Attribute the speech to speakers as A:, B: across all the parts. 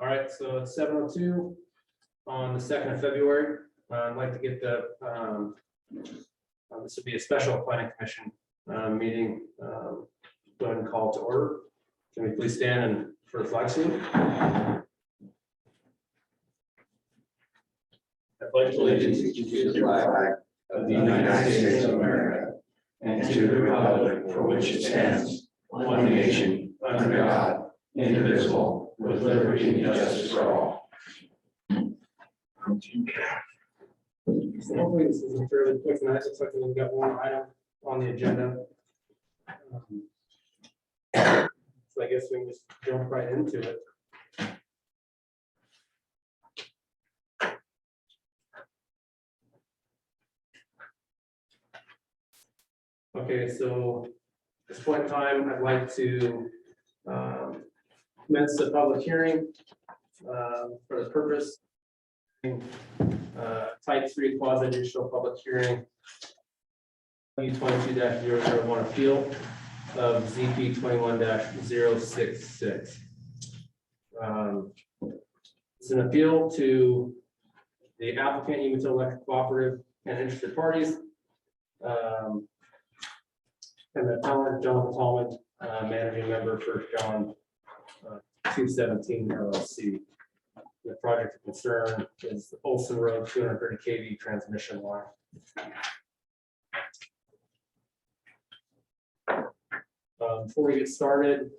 A: All right, so it's 7:02 on the 2nd of February. I'd like to get the, this would be a special planning commission meeting. Go ahead and call to order. Can we please stand and for the flag salute? I pledge allegiance to the flag of the United States of America and to the republic for which it stands, one nation, under God, indivisible, with liberty and justice for all. So hopefully this is a fairly quick night. Looks like we've got one item on the agenda. So I guess we can just jump right into it. Okay, so at this point in time, I'd like to commence the public hearing for the purpose type 3 quasi judicial public hearing GMT20220203 appeal of ZP 21-066. It's an appeal to the applicant, Untitled Electric Cooperative, and interested parties. And the appellant, Jonathan Tallman, managing member, First John 217 LLC. The project of concern is the Olson Road 230 kV transmission line. Before we get started,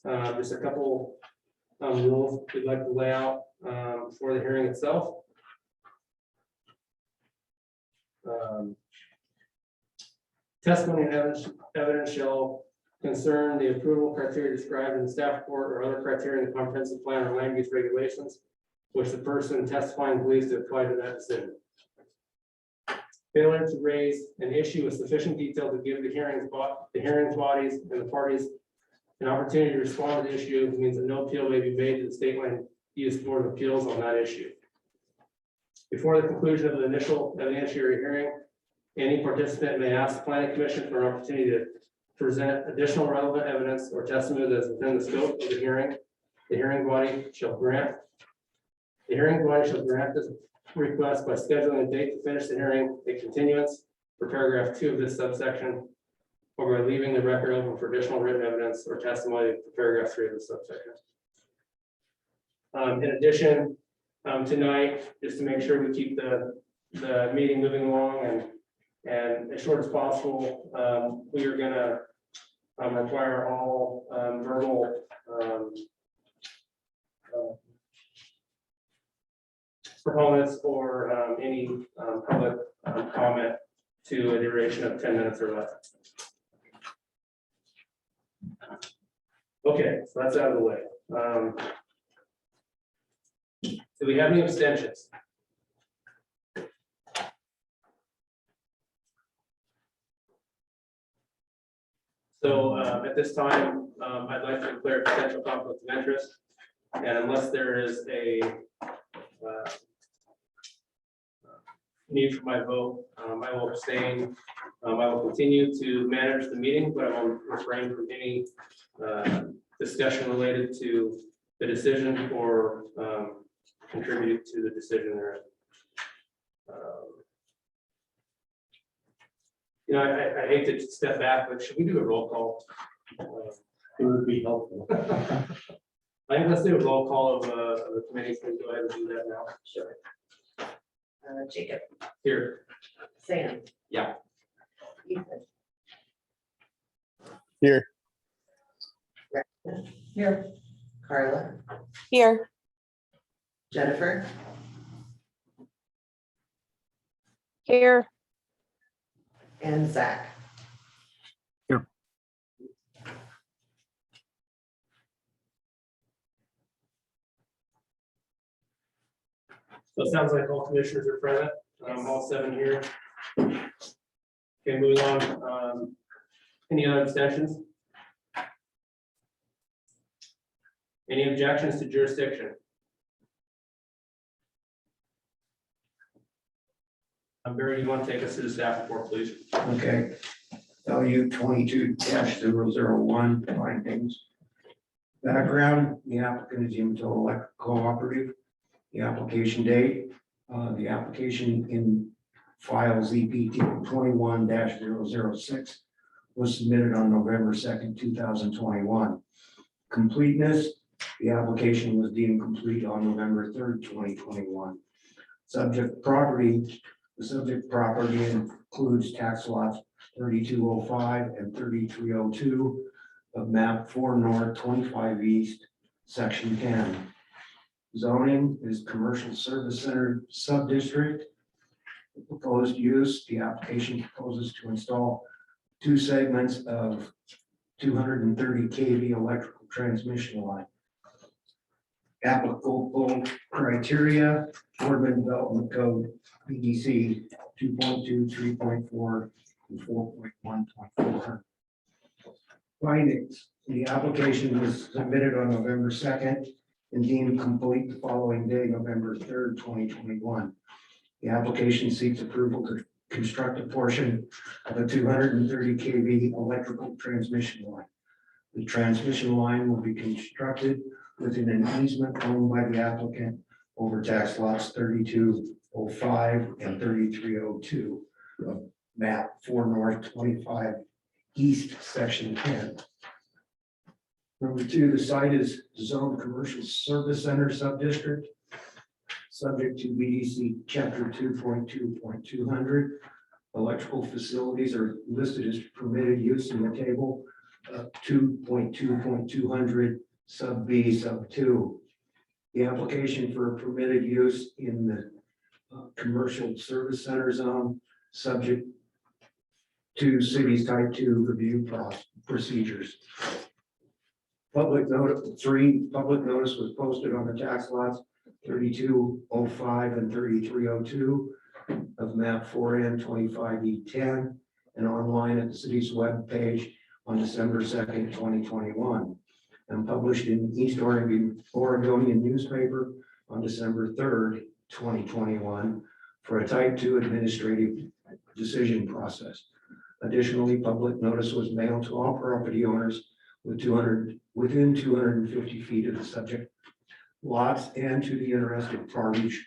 A: just a couple rules we'd like to lay out for the hearing itself. Testimony and evidence shall concern the approval criteria described in the staff report or other criteria in the comprehensive plan or land use regulations, which the person testifying believes to apply to that decision. Failure to raise an issue with sufficient detail to give the hearings bodies and the parties an opportunity to respond to the issue means that no appeal may be made to the State Land Use Board of Appeals on that issue. Before the conclusion of the initial evidentiary hearing, any participant may ask the Planning Commission for an opportunity to present additional relevant evidence or testimony that is within the scope of the hearing. The hearing body shall grant this request by scheduling a date to finish the hearing, a continuance for paragraph 2 of this subsection, or by leaving the record open for additional written evidence or testimony for paragraph 3 of this subsection. In addition, tonight, just to make sure we keep the meeting moving along and as short as possible, we are going to require all verbal proponents or any public comment to a duration of 10 minutes or less. Okay, so that's out of the way. Do we have any abstentions? So at this time, I'd like to declare potential conflict of interest, and unless there is a need for my vote, I will abstain. I will continue to manage the meeting, but I will refrain from any discussion related to the decision or contribute to the decision there. You know, I hate to step back, but should we do a roll call? It would be helpful. I think let's do a roll call of the committee. Can we go ahead and do that now?
B: Sure. Jacob.
A: Here.
B: Sam.
A: Yeah.
B: Ethan.
C: Here.
B: Here. Carla.
D: Here.
B: Jennifer.
D: Here.
B: And Zach.
C: Here.
A: So it sounds like all commissioners are present, all 7 here. Okay, moving on. Any other abstentions? Any objections to jurisdiction? Barry, you want to take us through the staff report, please?
E: Okay. LU 22-001 findings. Background, the applicant is Untitled Electric Cooperative. The application date, the application in file ZPT 21-006 was submitted on November 2nd, 2021. Completeness, the application was deemed complete on November 3rd, 2021. Subject property, the subject property includes tax lots 3205 and 3302 of map 4 North, 25 East, section 10. Zoning is commercial service center subdistrict. The proposed use, the application proposes to install 2 segments of 230 kV electrical transmission line. Applicable criteria, Urban Development Code, BDC 2.2, 3.4, and 4.1.4. Findings, the application was submitted on November 2nd and deemed complete the following day, November 3rd, 2021. The application seeks approval to construct a portion of a 230 kV electrical transmission line. The transmission line will be constructed within an easement owned by the applicant over tax lots 3205 and 3302 of map 4 North, 25 East, section 10. Number 2, the site is zoned commercial service center subdistrict, subject to BDC chapter 2.2.200. Electrical facilities are listed as permitted use in the table 2.2.200 sub B sub 2. The application for permitted use in the commercial service center zone, subject to city's type 2 review procedures. Public notice 3, public notice was posted on the tax lots 3205 and 3302 of map 4N 25E10 and online at the city's web page on December 2nd, 2021, and published in East Oregonian newspaper on December 3rd, 2021 for a type 2 administrative decision process. Additionally, public notice was mailed to all property owners within 250 feet of the subject lots and to the interested parties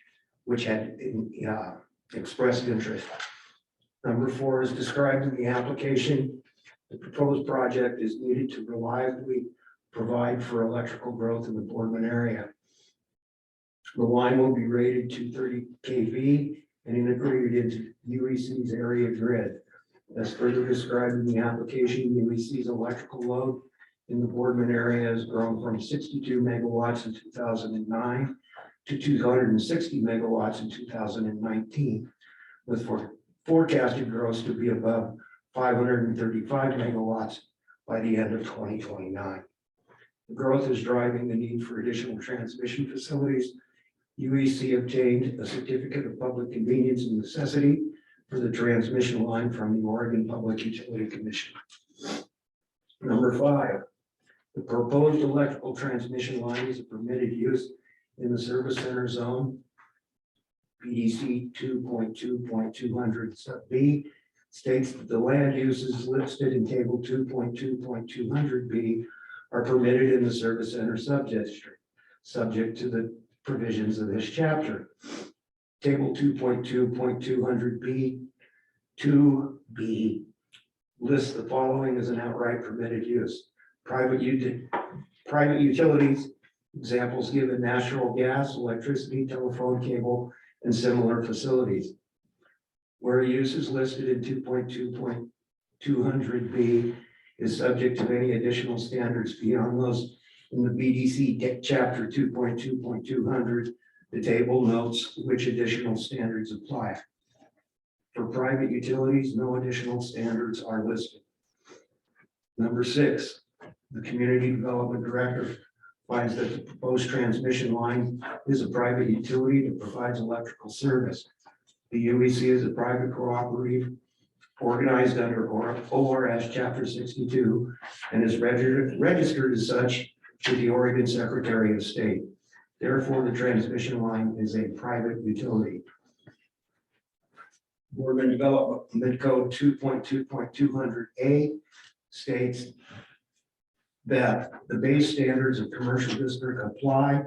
E: which had expressed interest. Number 4 is described in the application. The proposed project is needed to reliably provide for electrical growth in the Boardman area. The line will be rated to 30 kV and integrated into UEC's area grid. As further described in the application, UEC's electrical load in the Boardman area has grown from 62 megawatts in 2009 to 260 megawatts in 2019, with forecasted growth to be above 535 megawatts by the end of 2029. The growth is driving the need for additional transmission facilities. UEC obtained a certificate of public convenience and necessity for the transmission line from the Oregon Public Utility Commission. Number 5, the proposed electrical transmission line is a permitted use in the service center zone. PDC 2.2.200 sub B states that the land uses listed in table 2.2.200B are permitted in the service center subdistrict, subject to the provisions of this chapter. Table 2.2.200B 2B lists the following as an outright permitted use. Private utilities, examples given: natural gas, electricity, telephone, cable, and similar facilities. Where use is listed in 2.2.200B is subject to any additional standards beyond those in the BDC chapter 2.2.200. The table notes which additional standards apply. For private utilities, no additional standards are listed. Number 6, the Community Development Director finds that the proposed transmission line is a private utility that provides electrical service. The UEC is a private cooperative organized under ORS Chapter 62 and is registered as such to the Oregon Secretary of State. Therefore, the transmission line is a private utility. Urban Development Code 2.2.200A states that the base standards of commercial district apply,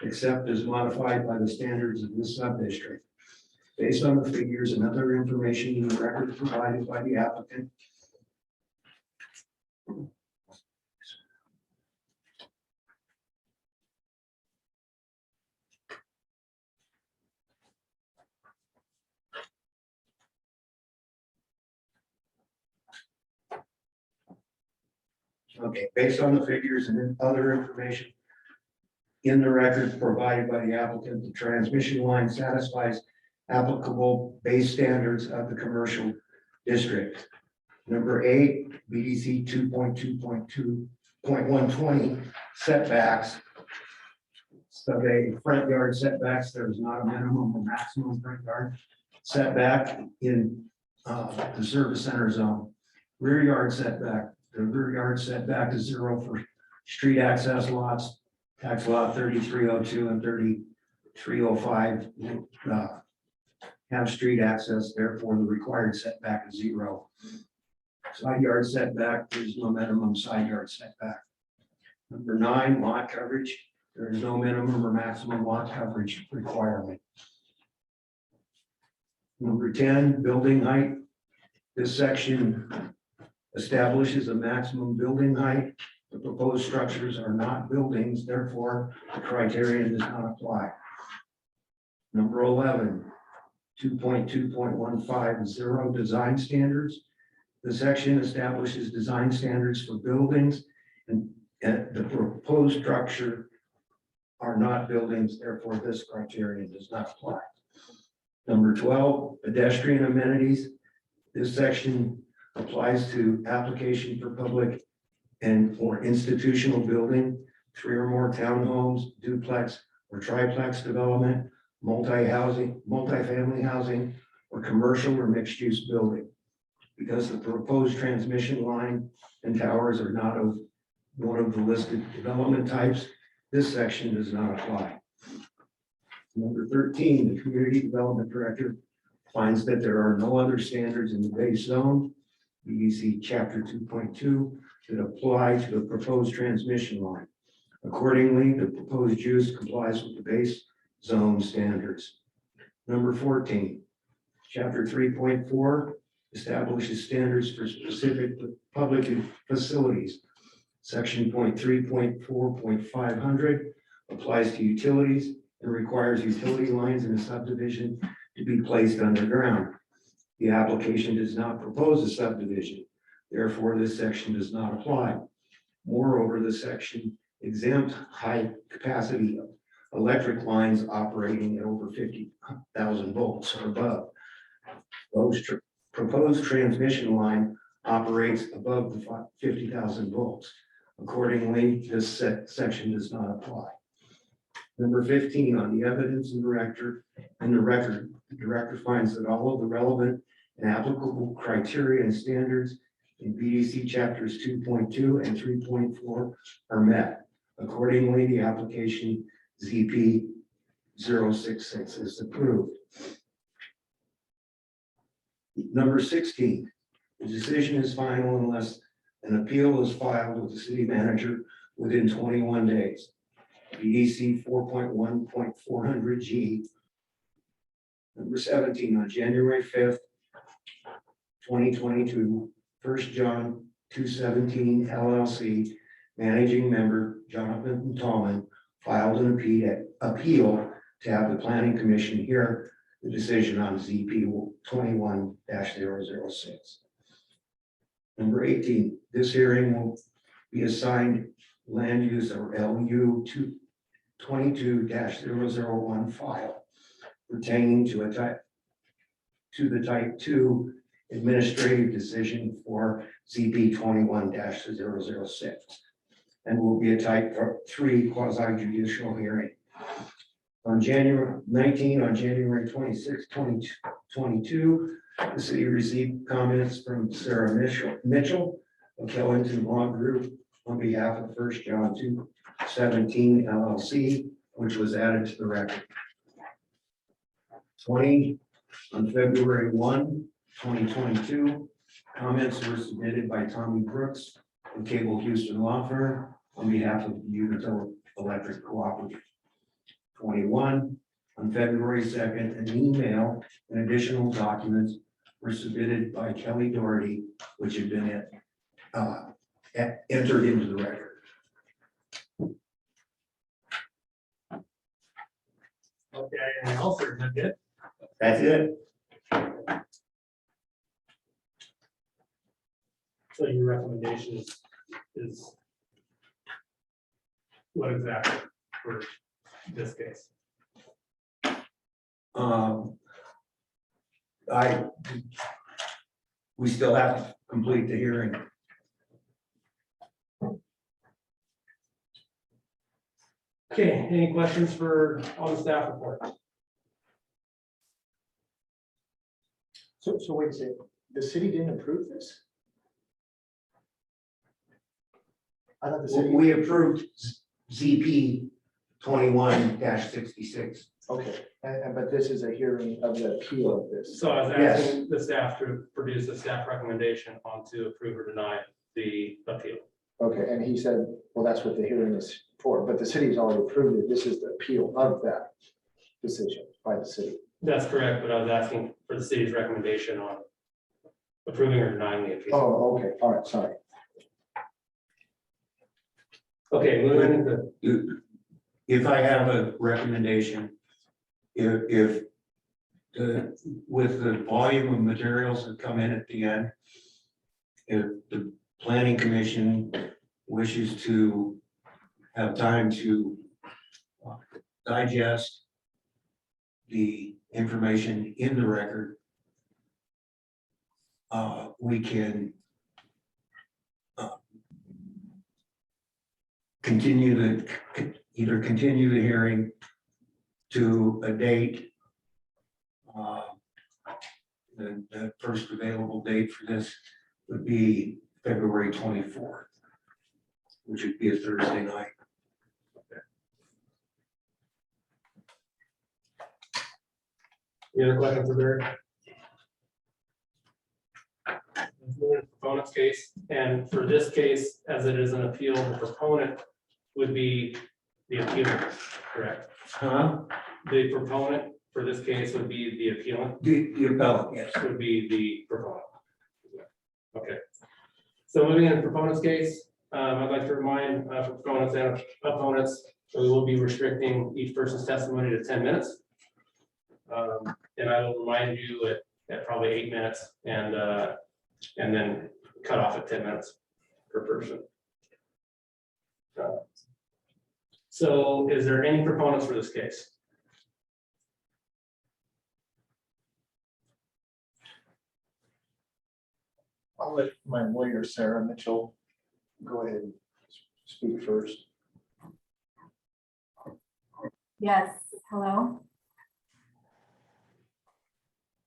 E: except as modified by the standards of this sub-district. Based on the figures and other information in the record provided by the applicant, okay, based on the figures and other information in the records provided by the applicant, the transmission line satisfies applicable base standards of the commercial district. Number 8, BDC 2.2.2.120 setbacks. So the front yard setbacks, there is not a minimum or maximum front yard setback in the service center zone. Rear yard setback, the rear yard setback is 0 for street access lots, tax lot 3302 and 3305 have street access, therefore the required setback is 0. Side yard setback, there's no minimum side yard setback. Number 9, lot coverage, there is no minimum or maximum lot coverage requirement. Number 10, building height. This section establishes a maximum building height. The proposed structures are not buildings, therefore the criterion does not apply. Number 11, 2.2.150 design standards. The section establishes design standards for buildings and the proposed structure are not buildings, therefore this criterion does not apply. Number 12, pedestrian amenities. This section applies to application for public and or institutional building, 3 or more townhomes, duplex or triplex development, multifamily housing, or commercial or mixed-use building. Because the proposed transmission line and towers are not of one of the listed development types, this section does not apply. Number 13, the Community Development Director finds that there are no other standards in the base zone, BDC Chapter 2.2, that apply to the proposed transmission line. Accordingly, the proposed use complies with the base zone standards. Number 14, Chapter 3.4 establishes standards for specific public facilities. Section 3.4.500 applies to utilities and requires utility lines in a subdivision to be placed underground. The application does not propose a subdivision. Therefore, this section does not apply. Moreover, the section exempts high capacity electric lines operating at over 50,000 volts or above. Those proposed transmission line operates above the 50,000 volts. Accordingly, this section does not apply. Number 15, on the evidence in the record, the director finds that all of the relevant and applicable criteria and standards in BDC chapters 2.2 and 3.4 are met. Accordingly, the application ZP 066 is approved. Number 16, the decision is final unless an appeal is filed with the city manager within 21 days. BDC 4.1.400G. Number 17, on January 5th, 2022, 1 John 217 LLC, managing member Jonathan Tallman filed an appeal to have the planning commission hear the decision on ZP 21-006. Number 18, this hearing will be assigned land use or LU 22-001 file pertaining to the type 2 administrative decision for ZP 21-006 and will be a type 3 quasi-judicial hearing. On January 26, 2022, the city received comments from Sarah Mitchell of Kellington Law Group on behalf of 1 John 217 LLC, which was added to the record. 20, On February 1, 2022, comments were submitted by Tommy Brooks of Cable Houston Law Firm on behalf of Unitil Electric Cooperative. 21, on February 2nd, an email and additional documents were submitted by Kelly Doherty, which had been entered into the record.
A: Okay, anything else or is that good?
E: That's it.
A: So your recommendation is what exactly for this case?
E: We still have to complete the hearing.
A: Okay, any questions for on the staff report?
F: So wait a second, the city didn't approve this? I thought the city.
E: We approved ZP 21-66.
F: Okay, but this is a hearing of the appeal of this.
A: So I was
E: Yes.
A: asking the staff to produce a staff recommendation on to approve or deny the appeal.
F: Okay, and he said, well, that's what the hearing is for, but the city's already approved it. This is the appeal of that decision by the city.
A: That's correct, but I was asking for the city's recommendation on approving or denying the appeal.
F: Oh, okay, all right, sorry.
A: Okay, moving into,
E: If I have a recommendation, if with the volume of materials that come in at the end, if the planning commission wishes to have time to digest the information in the record, we can either continue the hearing to a date. The first available date for this would be February 24th, which would be a Thursday night.
A: any other questions for Barry? Proponent's case, and for this case, as it is an appeal, the proponent would be the appealant, correct? The proponent for this case would be the appealant,
E: The appellate, yes.
A: would be the proponent. Okay. So moving into proponent's case, I'd like to remind proponents and opponents that we will be restricting each person's testimony to 10 minutes. And I will remind you at probably 8 minutes and then cut off at 10 minutes per person. So is there any proponents for this case?
F: I'll let my lawyer, Sarah Mitchell, go ahead and speak first.
G: Yes, hello.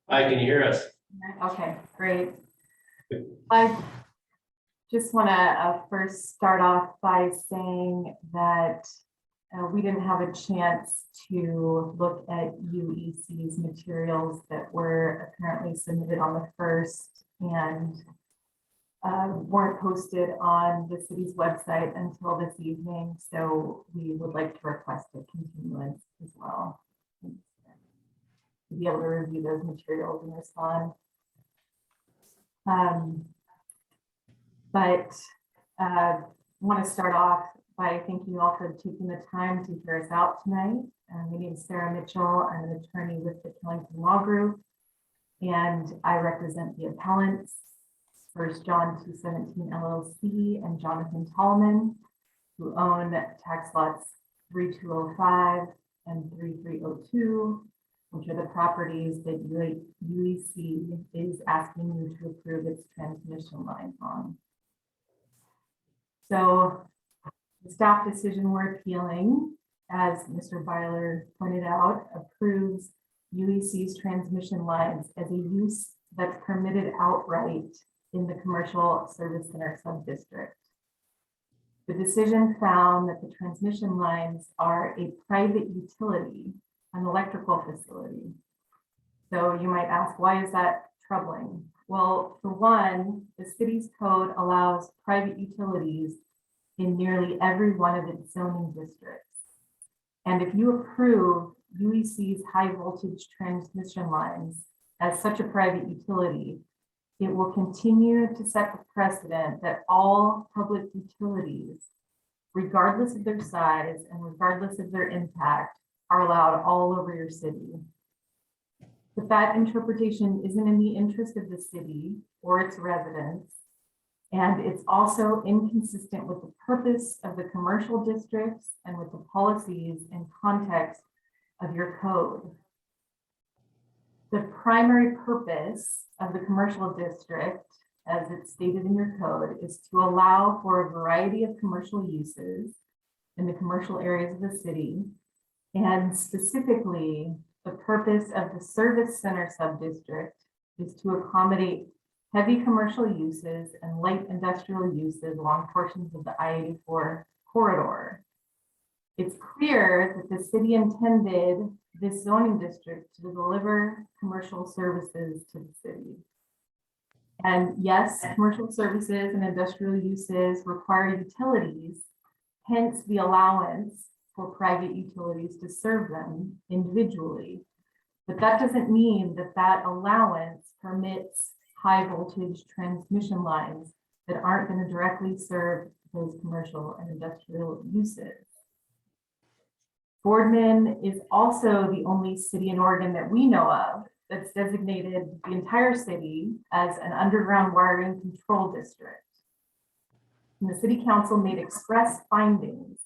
A: Hi, can you hear us?
G: Okay, great. I just want to first start off by saying that we didn't have a chance to look at UEC's materials that were apparently submitted on the 1st and weren't posted on the city's website until this evening. So we would like to request a continuance as well, to be able to review those materials and respond. But I want to start off by thanking you all for taking the time to hear us out tonight. My name is Sarah Mitchell. I'm an attorney with the Killington Law Group, and I represent the appellants, First John 217 LLC and Jonathan Tallman, who own tax lots 3205 and 3302, which are the properties that UEC is asking you to approve its transmission lines on. So the staff decision we're appealing, as Mr. Byler pointed out, approves UEC's transmission lines as a use that's permitted outright in the commercial service center subdistrict. The decision found that the transmission lines are a private utility, an electrical facility, So you might ask, why is that troubling? Well, for one, the city's code allows private utilities in nearly every one of its zoning districts. And if you approve UEC's high voltage transmission lines as such a private utility, it will continue to set the precedent that all public utilities, regardless of their size and regardless of their impact, are allowed all over your city. But that interpretation isn't in the interest of the city or its residents. And it's also inconsistent with the purpose of the commercial districts and with the policies and context of your code. The primary purpose of the commercial district, as it's stated in your code, is to allow for a variety of commercial uses in the commercial areas of the city. And specifically, the purpose of the service center subdistrict is to accommodate heavy commercial uses and light industrial uses along portions of the I-84 corridor. It's clear that the city intended this zoning district to deliver commercial services to the city. And yes, commercial services and industrial uses require utilities, hence the allowance for private utilities to serve them individually. But that doesn't mean that that allowance permits high voltage transmission lines that aren't going to directly serve those commercial and industrial uses. Boardman is also the only city in Oregon that we know of that's designated the entire city as an underground wiring control district. And the city council made express findings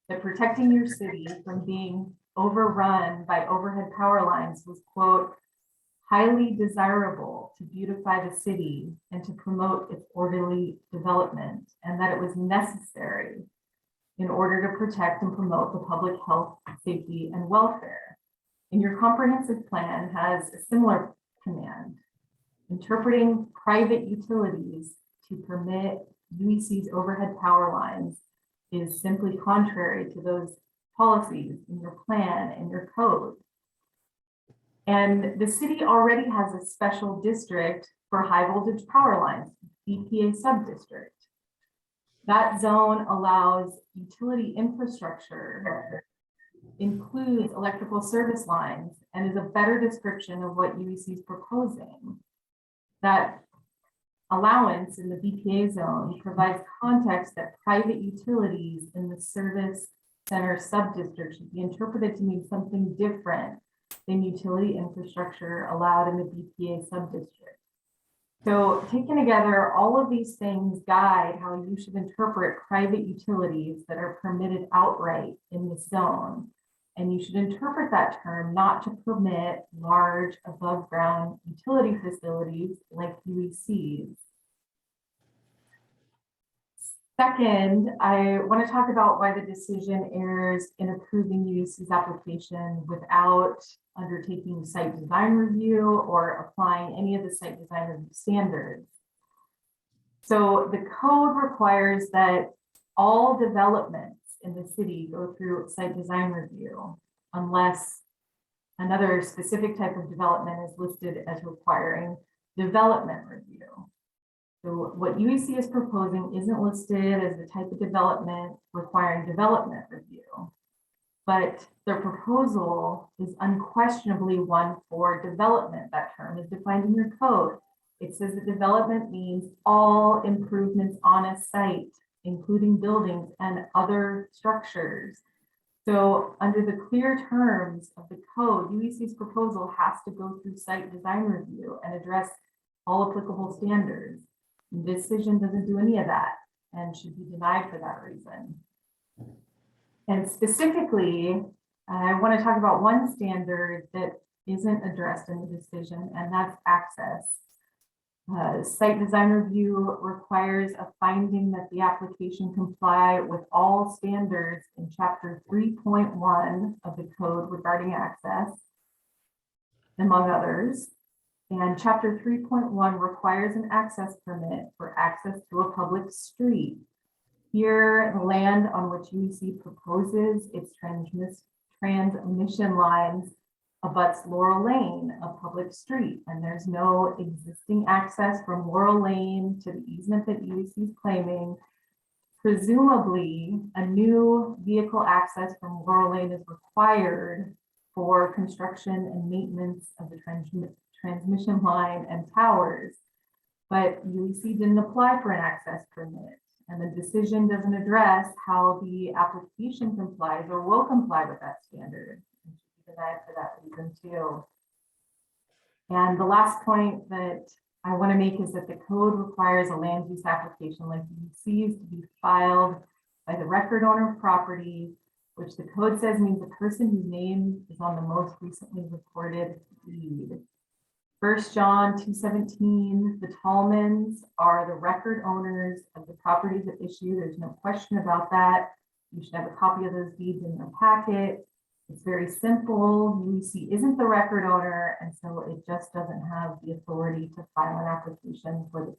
G: that protecting your city from being overrun by overhead power lines was, quote, highly desirable to beautify the city and to promote its orderly development, and that it was necessary in order to protect and promote the public health, safety, and welfare. And your comprehensive plan has a similar command, interpreting private utilities to permit UEC's overhead power lines is simply contrary to those policies in your plan and your code. And the city already has a special district for high voltage power lines, BPA subdistrict. That zone allows utility infrastructure, includes electrical service lines, and is a better description of what UEC is proposing. That allowance in the BPA zone provides context that private utilities in the service center subdistrict should be interpreted to mean something different than utility infrastructure allowed in the BPA subdistrict. So taken together, all of these things guide how you should interpret private utilities that are permitted outright in this zone. And you should interpret that term not to permit large above ground utility facilities like UECs. Second, I want to talk about why the decision errs in approving UEC's application without undertaking site design review or applying any of the site design review standards. So the code requires that all developments in the city go through site design review unless another specific type of development is listed as requiring development review. So what UEC is proposing isn't listed as the type of development requiring development review, but their proposal is unquestionably one for development. That term is defined in your code. It says that development means all improvements on a site, including buildings and other structures. So under the clear terms of the code, UEC's proposal has to go through site design review and address all applicable standards. This decision doesn't do any of that and should be denied for that reason. And specifically, I want to talk about one standard that isn't addressed in the decision, and that's access. Site design review requires a finding that the application comply with all standards in chapter 3.1 of the code regarding access, among others. And chapter 3.1 requires an access permit for access to a public street. Here, the land on which UEC proposes its transmission lines abuts Laurel Lane, a public street, and there's no existing access from Laurel Lane to the easement that UEC is claiming, presumably a new vehicle access from Laurel Lane is required for construction and maintenance of the transmission line and towers. But UEC didn't apply for an access permit, and the decision doesn't address how the application complies or will comply with that standard. It should be denied for that reason too. And the last point that I want to make is that the code requires a land use application like UEC's to be filed by the record owner of property, which the code says means a person whose name is on the most recently recorded deed. 1 John 2:17, the Tallmans are the record owners of the properties at issue. There's no question about that. You should have a copy of those deeds in your packet. It's very simple. UEC isn't the record owner, and so it just doesn't have the authority to file an application for the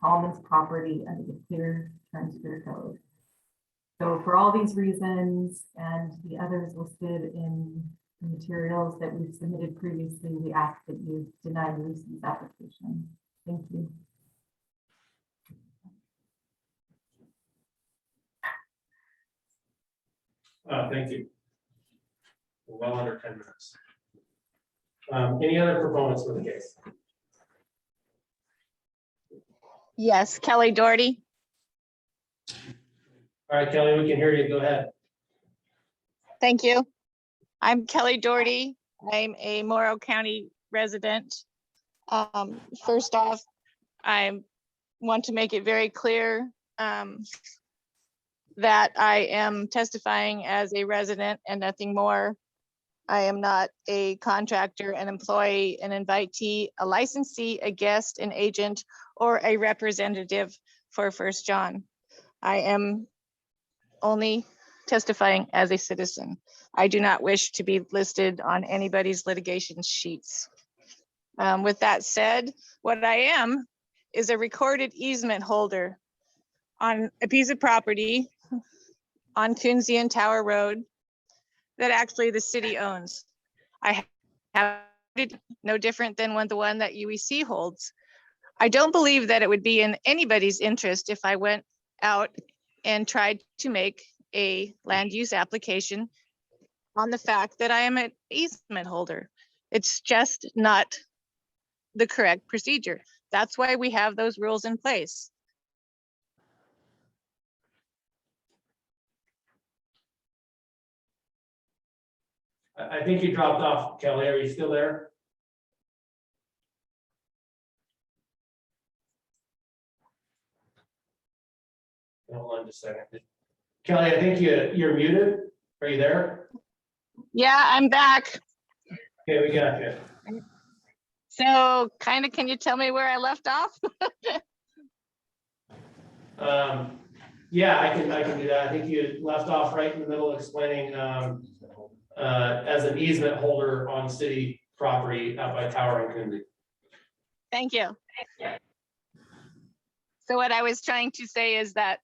G: Tallman's property under the Clear Terms Clear Code. So for all these reasons and the others listed in the materials that we've submitted previously, we ask that you deny UEC's application. Thank you.
A: Thank you. We're well under 10 minutes. Any other proponents for the case?
D: Yes, Kelly Doherty.
A: All right, Kelly, we can hear you. Go ahead.
D: Thank you. I'm Kelly Doherty. I'm a Morrow County resident. First off, I want to make it very clear that I am testifying as a resident and nothing more. I am not a contractor, an employee, an invitee, a licensee, a guest, an agent, or a representative for First John. I am only testifying as a citizen. I do not wish to be listed on anybody's litigation sheets. With that said, what I am is a recorded easement holder on a piece of property on Coonsey and Tower Road that actually the city owns. I have it no different than the one that UEC holds. I don't believe that it would be in anybody's interest if I went out and tried to make a land use application on the fact that I am an easement holder. It's just not the correct procedure. That's why we have those rules in place.
A: I think you dropped off, Kelly. Are you still there? Hold on just a second. Kelly, I think you're muted. Are you there?
D: Yeah, I'm back.
A: Okay, we got you.
D: So can you tell me where I left off?
A: Yeah, I can do that. I think you left off right in the middle explaining as an easement holder on city property out by Tower and Coonsey.
D: Thank you. So what I was trying to say is that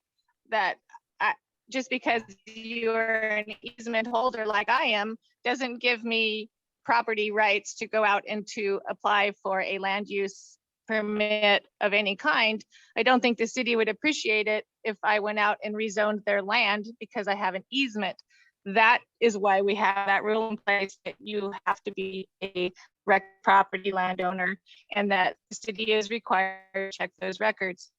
D: just because you're an easement holder like I am, doesn't give me property rights to go out and to apply for a land use permit of any kind. I don't think the city would appreciate it if I went out and rezoned their land because I have an easement. That is why we have that rule in place that you have to be a property landowner and that the city is required to check those records.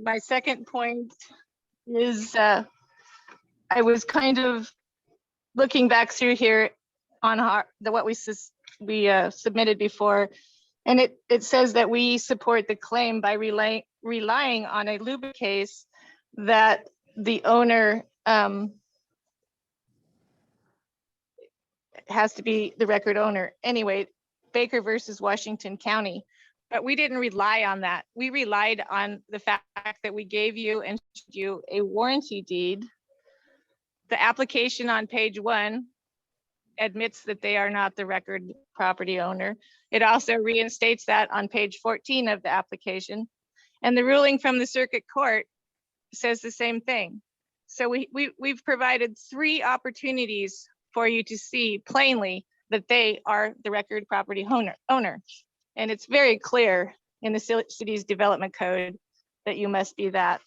D: My second point is I was kind of looking back through here on what we submitted before, and it says that we support the claim by relying on a LUBA case that the owner has to be the record owner. Anyway, Baker versus Washington County. But we didn't rely on that. We relied on the fact that we gave you and showed you a warranty deed. The application on page 1 admits that they are not the record property owner. It also reinstates that on page 14 of the application. And the ruling from the circuit court says the same thing. So we've provided 3 opportunities for you to see plainly that they are the record property owner. And it's very clear in the city's development code that you must be that.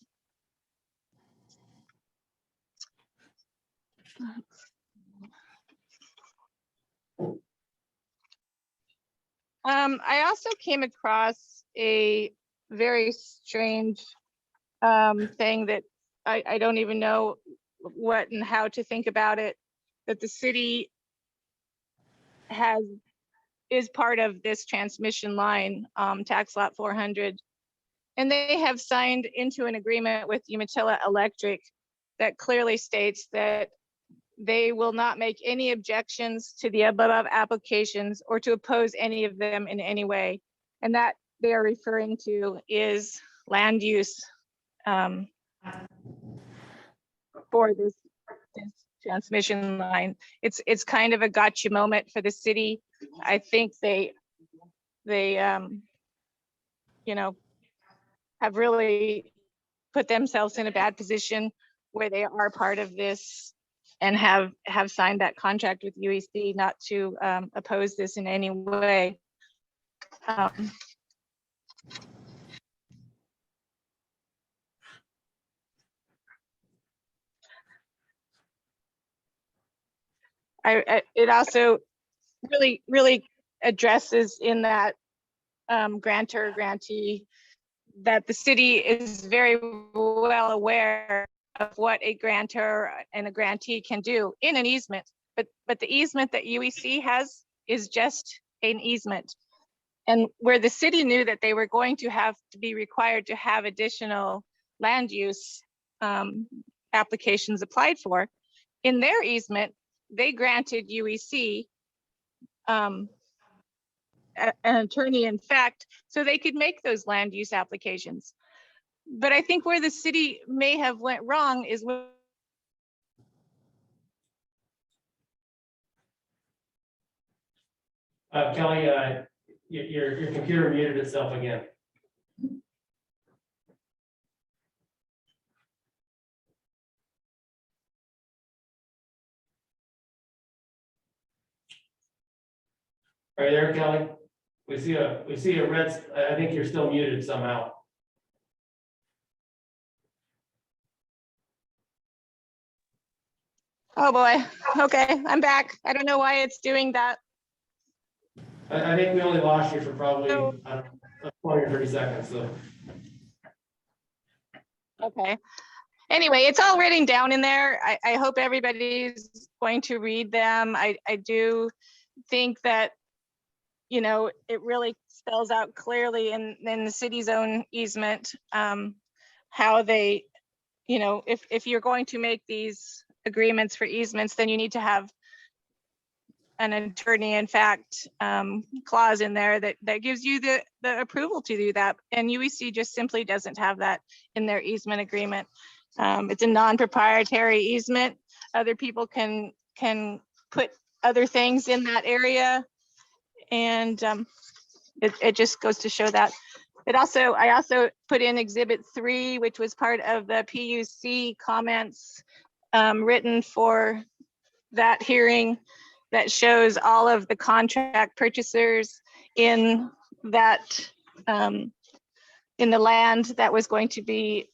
D: I also came across a very strange thing that I don't even know what and how to think about it, that the city is part of this transmission line, tax lot 400. And they have signed into an agreement with Umatilla Electric that clearly states that they will not make any objections to the above applications or to oppose any of them in any way. And that they are referring to is land use for this transmission line. It's kind of a gotcha moment for the city. I think they you know, have really put themselves in a bad position where they are part of this and have signed that contract with UEC not to oppose this in any way. It also really addresses in that grantor grantee that the city is very well aware of what a grantor and a grantee can do in an easement, but the easement that UEC has is just an easement. And where the city knew that they were going to have to be required to have additional land use applications applied for, in their easement, they granted UEC an attorney in fact, so they could make those land use applications. But I think where the city may have went wrong is when
A: Kelly, your computer muted itself again. Are you there, Kelly? We see a red, I think you're still muted somehow.
D: oh boy, okay, I'm back. I don't know why it's doing that.
A: I think we only lost you for probably
D: So-
A: 20 or 30 seconds, so.
D: Okay. Anyway, it's all written down in there. I hope everybody's going to read them. I do think that, you know, it really spells out clearly in the city's own easement, how they, you know, if you're going to make these agreements for easements, then you need to have an attorney in fact clause in there that gives you the approval to do that. And UEC just simply doesn't have that in their easement agreement. It's a non-proprietary easement. Other people can put other things in that area. And it just goes to show that. I also put in Exhibit 3, which was part of the PUC comments written for that hearing, that shows all of the contract purchasers in that in the land that was going to be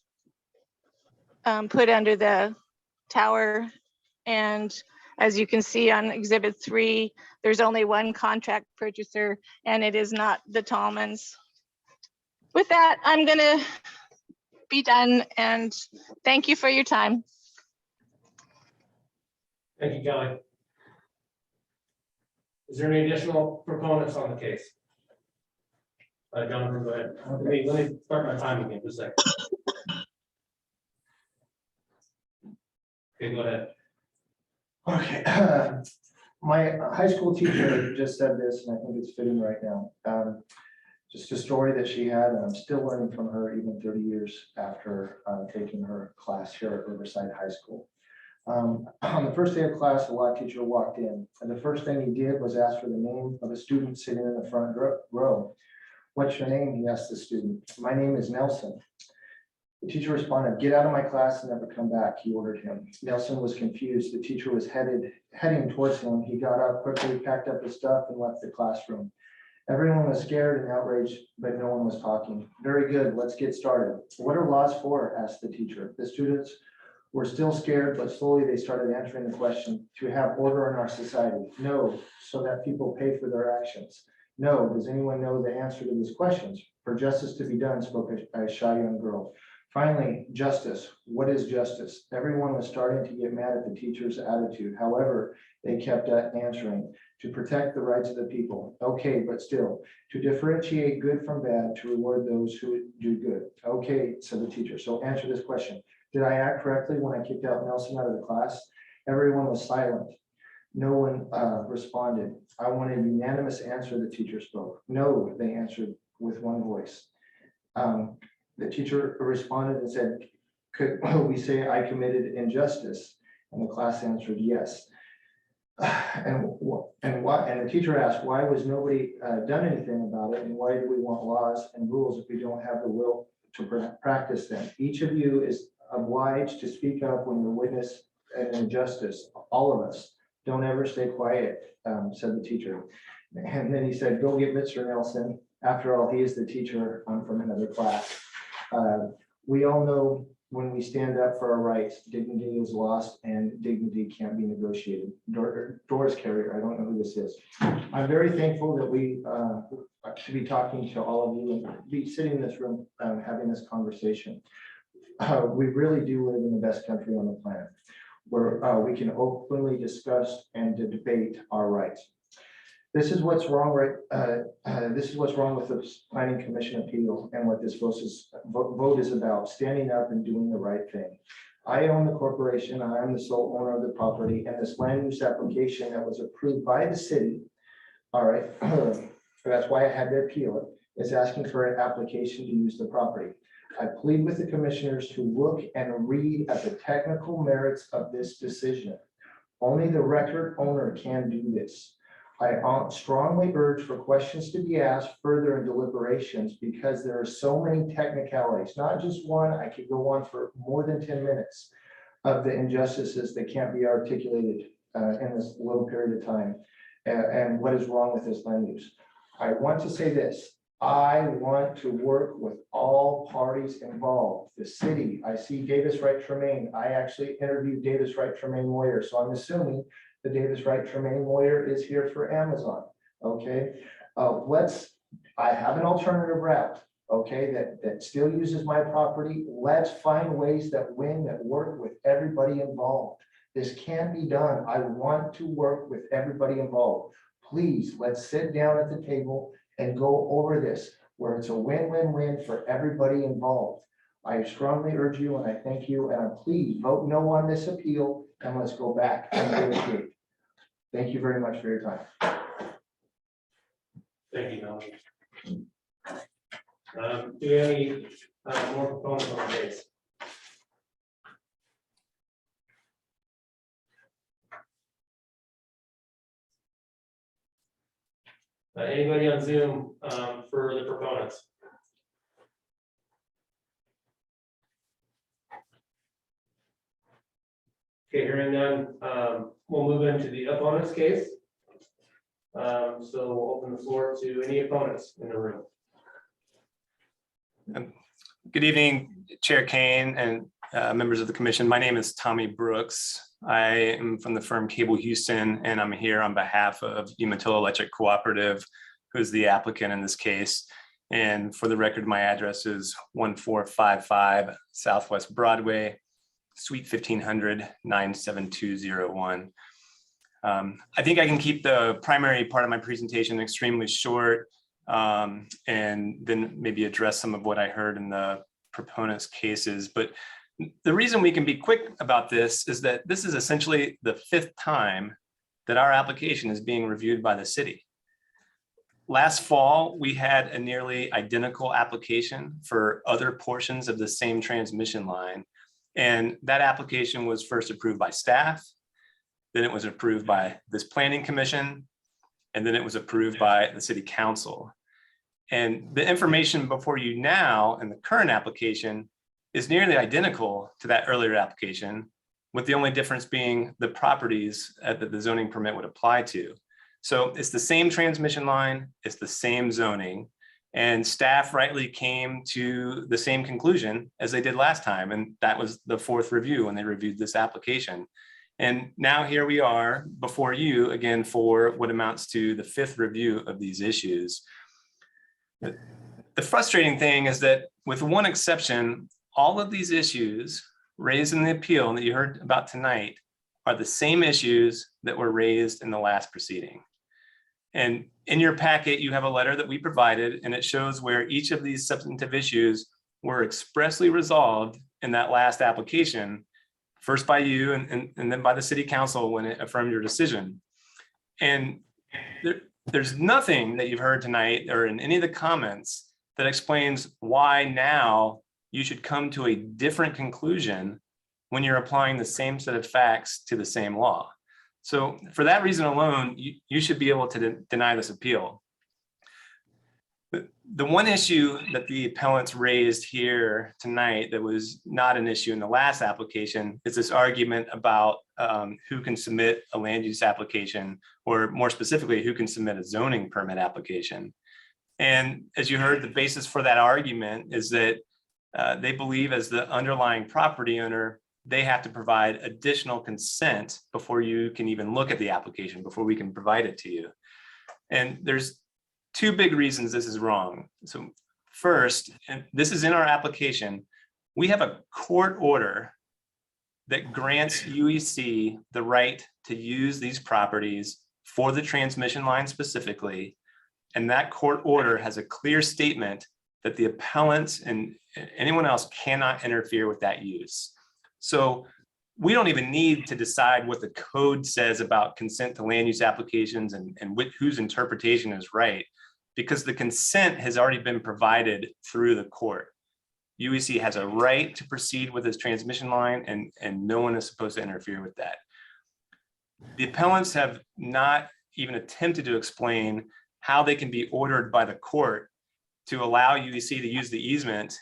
D: put under the tower. And as you can see on Exhibit 3, there's only one contract purchaser, and it is not the Tallmans. With that, I'm gonna be done, and thank you for your time.
A: Thank you, Kelly. Is there any additional proponents on the case? Jonathan, go ahead. Let me start my time again, just a second. Okay, go ahead.
F: Okay, my high school teacher just said this, and I think it's fitting right now. Just a story that she had, and I'm still learning from her even 30 years after taking her class here at Riverside High School. On the first day of class, the law teacher walked in, and the first thing he did was ask for the name of a student sitting in the front row. "What's your name?" he asked the student. "My name is Nelson." The teacher responded, "Get out of my class and never come back," he ordered him. Nelson was confused. The teacher was heading towards him. He got up quickly, packed up his stuff, and left the classroom. Everyone was scared and outraged, but no one was talking. "Very good, let's get started." "What are laws for?" asked the teacher. The students were still scared, but slowly they started answering the question. "To have order in our society." "No, so that people pay for their actions." "No, does anyone know the answer to these questions?" "For justice to be done," spoke a shy young girl. Finally, justice. What is justice? Everyone was starting to get mad at the teacher's attitude. However, they kept answering. "To protect the rights of the people." "Okay, but still." "To differentiate good from bad, to reward those who do good." "Okay," said the teacher. "So answer this question. Did I act correctly when I kicked out Nelson out of the class?" Everyone was silent. No one responded. "I want a unanimous answer," the teacher spoke. "No," they answered with one voice. The teacher responded and said, "Could we say I committed injustice?" And the class answered yes. And the teacher asked, "Why was nobody done anything about it? And why do we want laws and rules if we don't have the will to practice them? Each of you is obliged to speak up when you witness an injustice. All of us. Don't ever stay quiet," said the teacher. And then he said, "Go get Mr. Nelson. After all, he is the teacher. I'm from another class." We all know when we stand up for our rights, dignity is lost and dignity can't be negotiated. Doris Carrier, I don't know who this is. I'm very thankful that we should be talking to all of you and be sitting in this room having this conversation. We really do live in the best country on the planet, where we can openly discuss and to debate our rights. This is what's wrong, this is what's wrong with the Planning Commission appeal and what this vote is about: standing up and doing the right thing. I own the corporation. I am the sole owner of the property, and this land use application that was approved by the city, all right, that's why I had to appeal it, is asking for an application to use the property. I plead with the commissioners to look and read at the technical merits of this decision. Only the record owner can do this. I strongly urge for questions to be asked further in deliberations, because there are so many technicalities, not just one. I could go on for more than 10 minutes of the injustices that can't be articulated in this little period of time, and what is wrong with this land use. I want to say this. I want to work with all parties involved. The city, I see Davis Wright Tremaine. I actually interviewed Davis Wright Tremaine lawyer, so I'm assuming the Davis Wright Tremaine lawyer is here for Amazon. Okay, I have an alternative route. Okay, that still uses my property. Let's find ways that work with everybody involved. This can be done. I want to work with everybody involved. Please, let's sit down at the table and go over this where it's a win-win-win for everybody involved. I strongly urge you, and I thank you, and please vote no on this appeal, and let's go back and negotiate. Thank you very much for your time.
A: Thank you, Melanie. Do we have any more proponents on the case? Anybody on Zoom for the proponents? Okay, hearing none, we'll move into the opponent's case. So we'll open the floor to any opponents in the room.
C: Good evening, Chair Kane and members of the commission. My name is Tommy Brooks. I am from the firm Cable Houston, and I'm here on behalf of Umatilla Electric Cooperative, who's the applicant in this case. And for the record, my address is 1455 Southwest Broadway, Suite 1500, 97201. I think I can keep the primary part of my presentation extremely short, and then maybe address some of what I heard in the proponents' cases. But the reason we can be quick about this is that this is essentially the 5th time that our application is being reviewed by the city. Last fall, we had a nearly identical application for other portions of the same transmission line. And that application was first approved by staff, then it was approved by this planning commission, and then it was approved by the city council. And the information before you now in the current application is nearly identical to that earlier application, with the only difference being the properties that the zoning permit would apply to. So it's the same transmission line, it's the same zoning, and staff rightly came to the same conclusion as they did last time, and that was the fourth review when they reviewed this application. And now here we are before you again for what amounts to the fifth review of these issues. The frustrating thing is that with one exception, all of these issues raised in the appeal that you heard about tonight are the same issues that were raised in the last proceeding. And in your packet, you have a letter that we provided, and it shows where each of these substantive issues were expressly resolved in that last application, first by you and then by the city council when it affirmed your decision. And there's nothing that you've heard tonight or in any of the comments that explains why now you should come to a different conclusion when you're applying the same set of facts to the same law. So for that reason alone, you should be able to deny this appeal. The one issue that the appellants raised here tonight that was not an issue in the last application is this argument about who can submit a land use application, or more specifically, who can submit a zoning permit application. And as you heard, the basis for that argument is that they believe as the underlying property owner, they have to provide additional consent before you can even look at the application, before we can provide it to you. And there's two big reasons this is wrong. So first, and this is in our application, we have a court order that grants UEC the right to use these properties for the transmission line specifically. And that court order has a clear statement that the appellants and anyone else cannot interfere with that use. So we don't even need to decide what the code says about consent to land use applications and whose interpretation is right, because the consent has already been provided through the court. UEC has a right to proceed with this transmission line, and no one is supposed to interfere with that. The appellants have not even attempted to explain how they can be ordered by the court to allow UEC to use the easement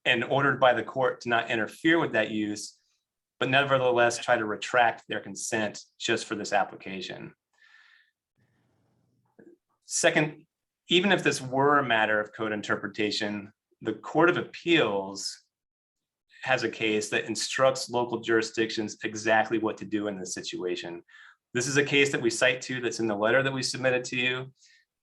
C: and ordered by the court to not interfere with that use, but nevertheless try to retract their consent just for this application. Second, even if this were a matter of code interpretation, the Court of Appeals has a case that instructs local jurisdictions exactly what to do in this situation. This is a case that we cite to that's in the letter that we submitted to you.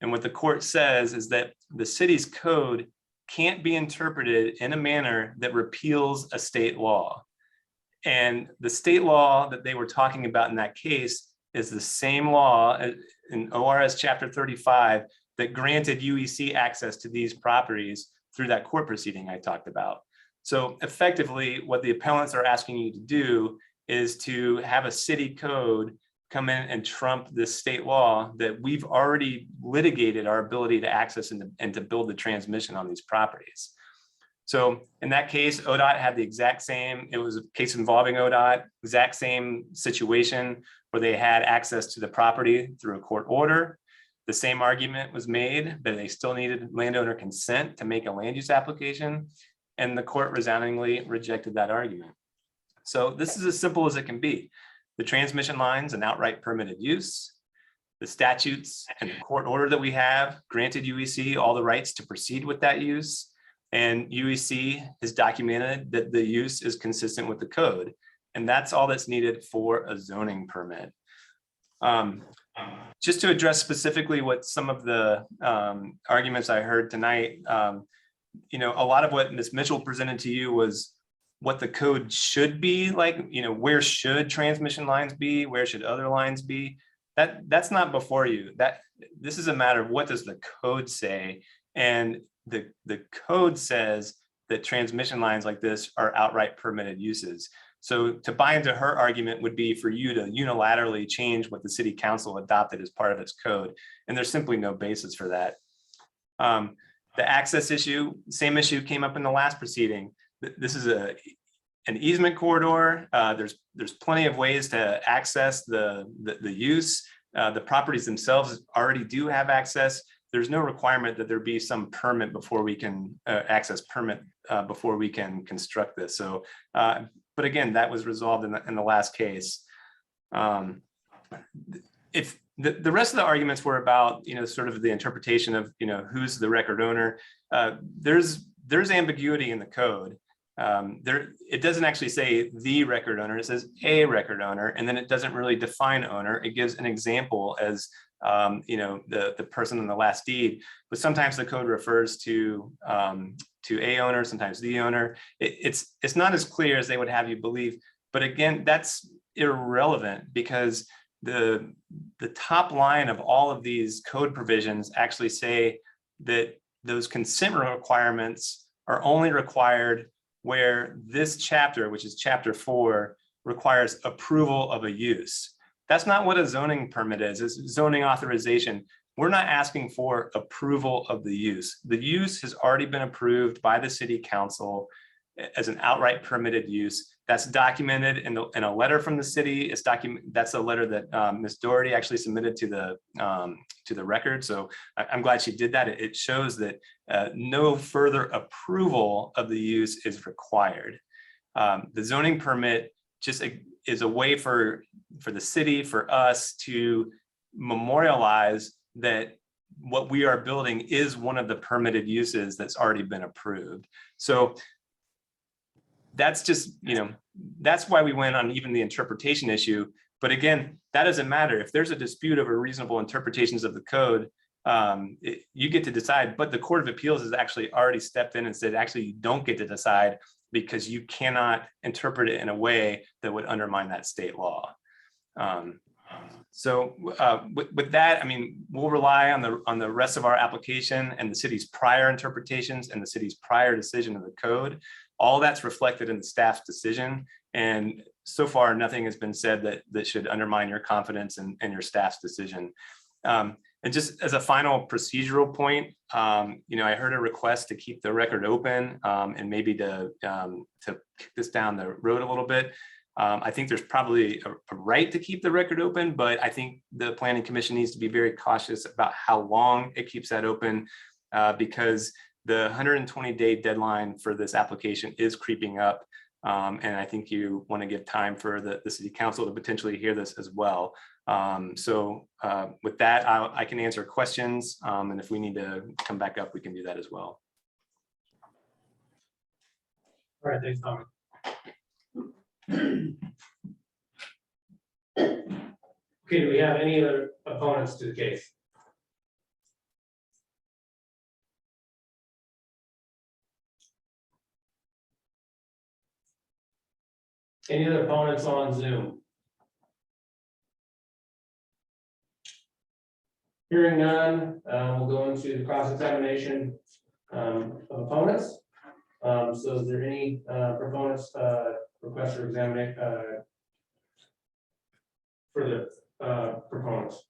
C: And what the court says is that the city's code can't be interpreted in a manner that repeals a state law. And the state law that they were talking about in that case is the same law in ORS Chapter 35 that granted UEC access to these properties through that court proceeding I talked about. So effectively, what the appellants are asking you to do is to have a city code come in and trump this state law that we've already litigated our ability to access and to build the transmission on these properties. So in that case, ODOT had the exact same, it was a case involving ODOT, exact same situation where they had access to the property through a court order. The same argument was made, but they still needed landowner consent to make a land use application. And the court resoundingly rejected that argument. So this is as simple as it can be. The transmission line's an outright permitted use. The statutes and the court order that we have granted UEC all the rights to proceed with that use. And UEC has documented that the use is consistent with the code. And that's all that's needed for a zoning permit. Just to address specifically what some of the arguments I heard tonight, you know, a lot of what Ms. Mitchell presented to you was what the code should be like, you know, where should transmission lines be? Where should other lines be? That's not before you. This is a matter of what does the code say? And the code says that transmission lines like this are outright permitted uses. So to buy into her argument would be for you to unilaterally change what the city council adopted as part of its code. And there's simply no basis for that. The access issue, same issue came up in the last proceeding. This is an easement corridor. There's plenty of ways to access the use. The properties themselves already do have access. there's no requirement that there be some permit before we can access permit before we can construct this. So, but again, that was resolved in the last case. If the rest of the arguments were about, sort of the interpretation of, who's the record owner, there's ambiguity in the code. It doesn't actually say the record owner, it says a record owner, and then it doesn't really define owner. It gives an example as, the person in the last deed, but sometimes the code refers to a owner, sometimes the owner. It's not as clear as they would have you believe, but again, that's irrelevant because the top line of all of these code provisions actually say that those consent requirements are only required where this chapter, which is chapter 4, requires approval of a use. That's not what a zoning permit is. It's zoning authorization. We're not asking for approval of the use. The use has already been approved by the city council as an outright permitted use. That's documented in a letter from the city. That's a letter that Ms. Doherty actually submitted to the record. So I'm glad she did that. It shows that no further approval of the use is required. The zoning permit just is a way for the city, for us to memorialize that what we are building is one of the permitted uses that's already been approved. So that's just, that's why we went on even the interpretation issue. But again, that doesn't matter. If there's a dispute over reasonable interpretations of the code, you get to decide, but the Court of Appeals has actually already stepped in and said, actually, you don't get to decide because you cannot interpret it in a way that would undermine that state law. So with that, I mean, we'll rely on the rest of our application and the city's prior interpretations and the city's prior decision of the code. All that's reflected in the staff's decision. And so far, nothing has been said that should undermine your confidence in your staff's decision. And just as a final procedural point, I heard a request to keep the record open and maybe to kick this down the road a little bit. I think there's probably a right to keep the record open, but I think the Planning Commission needs to be very cautious about how long it keeps that open because the 120-day deadline for this application is creeping up. And I think you want to give time for the city council to potentially hear this as well. So with that, I can answer questions. And if we need to come back up, we can do that as well.
A: All right, thanks, Tommy. Okay, do we have any other opponents to the case? Any other opponents on Zoom? Hearing none, we'll go into the cross-examination of opponents. So is there any proponents request for examination for the proponents?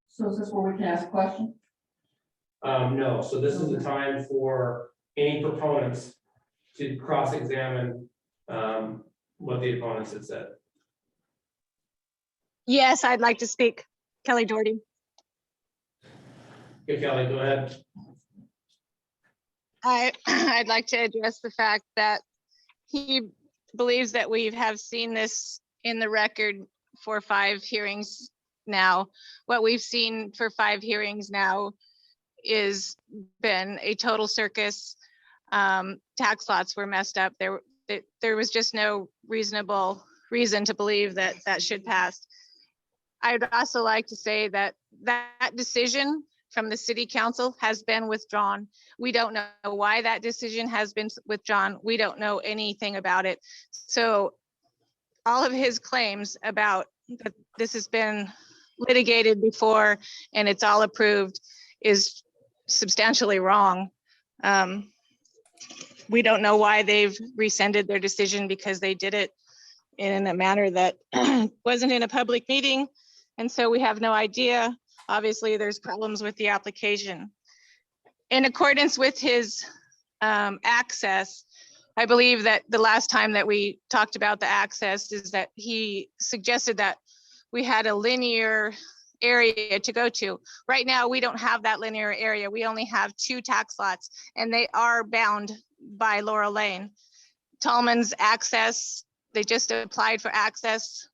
H: So is this where we can ask a question?
A: No, so this is the time for any proponents to cross-examine what the opponents had said.
D: Yes, I'd like to speak. Kelly Doherty.
A: Okay, Kelly, go ahead.
D: I'd like to address the fact that he believes that we have seen this in the record for 5 hearings now. What we've seen for 5 hearings now is been a total circus. Tax lots were messed up. There was just no reasonable reason to believe that that should pass. I'd also like to say that that decision from the city council has been withdrawn. We don't know why that decision has been withdrawn. We don't know anything about it. So all of his claims about that this has been litigated before and it's all approved is substantially wrong. We don't know why they've rescinded their decision because they did it in a manner that wasn't in a public meeting. And so we have no idea. Obviously, there's problems with the application. In accordance with his access, I believe that the last time that we talked about the access is that he suggested that we had a linear area to go to. Right now, we don't have that linear area. We only have 2 tax lots, and they are bound by Laurel Lane. Tallman's access, they just applied for access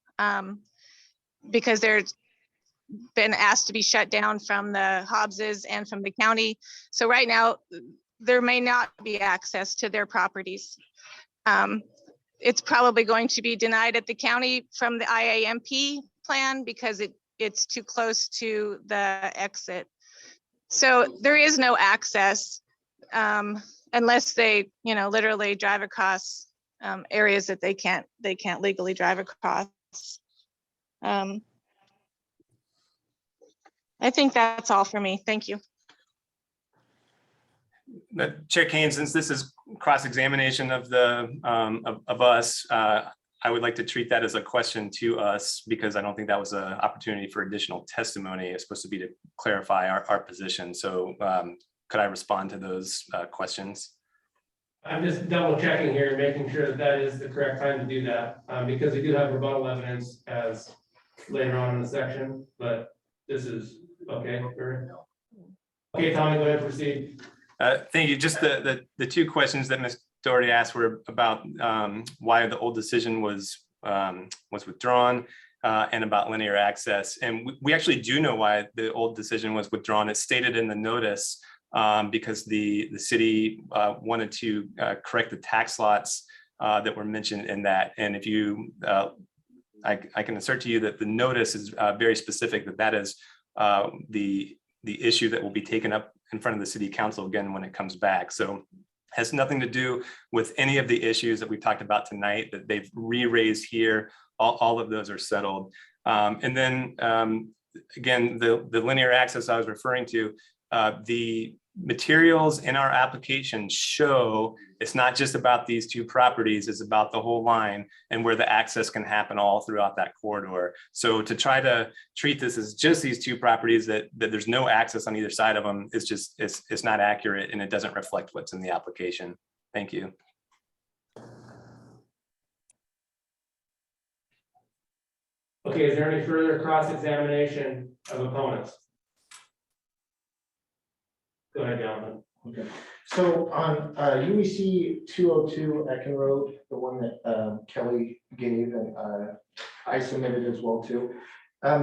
D: because they're been asked to be shut down from the Hobbses and from the county. So right now, there may not be access to their properties. It's probably going to be denied at the county from the IAMP plan because it's too close to the exit. So there is no access unless they, literally drive across areas that they can't legally drive across. I think that's all for me. Thank you.
C: Chair Kane, since this is cross-examination of the of us, I would like to treat that as a question to us because I don't think that was an opportunity for additional testimony. It's supposed to be to clarify our position. So could I respond to those questions?
A: I'm just double checking here, making sure that that is the correct time to do that, because we do have rebuttal evidence as later on in the section, but this is okay. Okay, Tommy, go ahead and proceed.
C: Thank you. Just the 2 questions that Ms. Doherty asked were about why the old decision was withdrawn and about linear access. And we actually do know why the old decision was withdrawn. It's stated in the notice because the city wanted to correct the tax lots that were mentioned in that. And if you, I can assert to you that the notice is very specific that is the issue that will be taken up in front of the city council again when it comes back. So has nothing to do with any of the issues that we talked about tonight that they've re-raised here. All of those are settled. And then again, the linear access I was referring to, the materials in our application show it's not just about these 2 properties, it's about the whole line and where the access can happen all throughout that corridor. So to try to treat this as just these 2 properties that there's no access on either side of them, it's not accurate and it doesn't reflect what's in the application. Thank you.
A: Okay, is there any further cross-examination of opponents? Go ahead, Jonathan.
F: Okay, so on UEC 202 Ecken Road, the one that Kelly gave and I submitted as well too.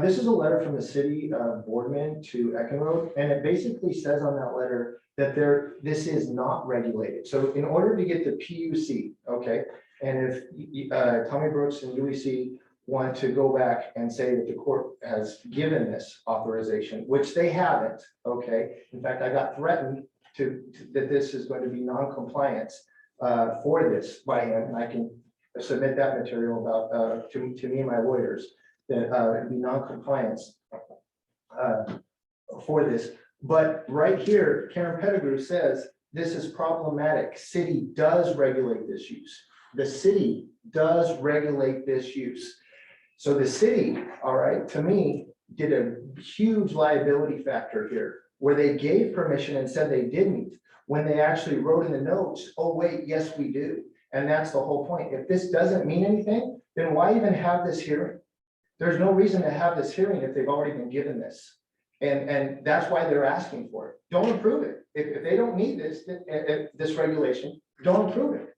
F: This is a letter from the city boardman to Ecken Road, and it basically says on that letter that this is not regulated. So in order to get the PUC, okay, and if Tommy Brooks and UEC want to go back and say that the court has given this authorization, which they haven't, okay? In fact, I got threatened that this is going to be non-compliance for this by him, and I can submit that material about to me and my lawyers that it'd be non-compliance for this. But right here, Karen Pettigrew says this is problematic. City does regulate this use. The city does regulate this use. So the city, all right, to me, did a huge liability factor here where they gave permission and said they didn't, when they actually wrote in the notes, oh, wait, yes, we do. And that's the whole point. If this doesn't mean anything, then why even have this hearing? There's no reason to have this hearing if they've already been given this. And that's why they're asking for it. Don't approve it. If they don't need this regulation, don't approve it.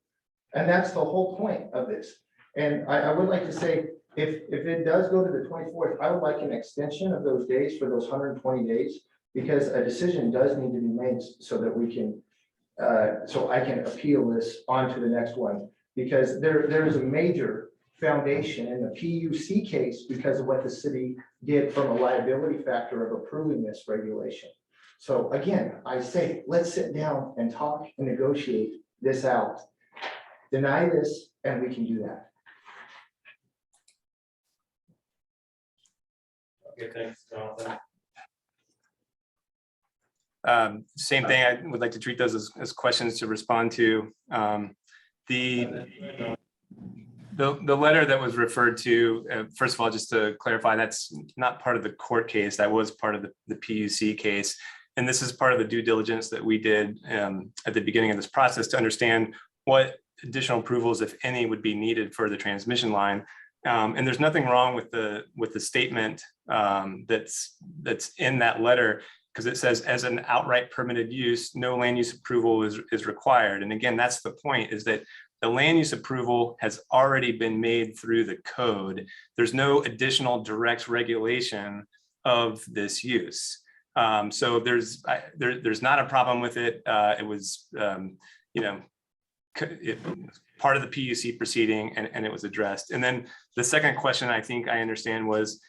F: And that's the whole point of this. And I would like to say, if it does go to the 24th, I would like an extension of those days for those 120 days, because a decision does need to be made so that we can, so I can appeal this onto the next one, because there is a major foundation in the PUC case because of what the city did from a liability factor of approving this regulation. So again, I say, let's sit down and talk and negotiate this out. Deny this, and we can do that.
A: Okay, thanks, Jonathan.
C: Same thing, I would like to treat those as questions to respond to. The letter that was referred to, first of all, just to clarify, that's not part of the court case. That was part of the PUC case. And this is part of the due diligence that we did at the beginning of this process to understand what additional approvals, if any, would be needed for the transmission line. And there's nothing wrong with the statement that's in that letter, because it says as an outright permitted use, no land use approval is required. And again, that's the point, is that the land use approval has already been made through the code. There's no additional direct regulation of this use. So there's not a problem with it. It was, part of the PUC proceeding, and it was addressed. And then the second question I think I understand was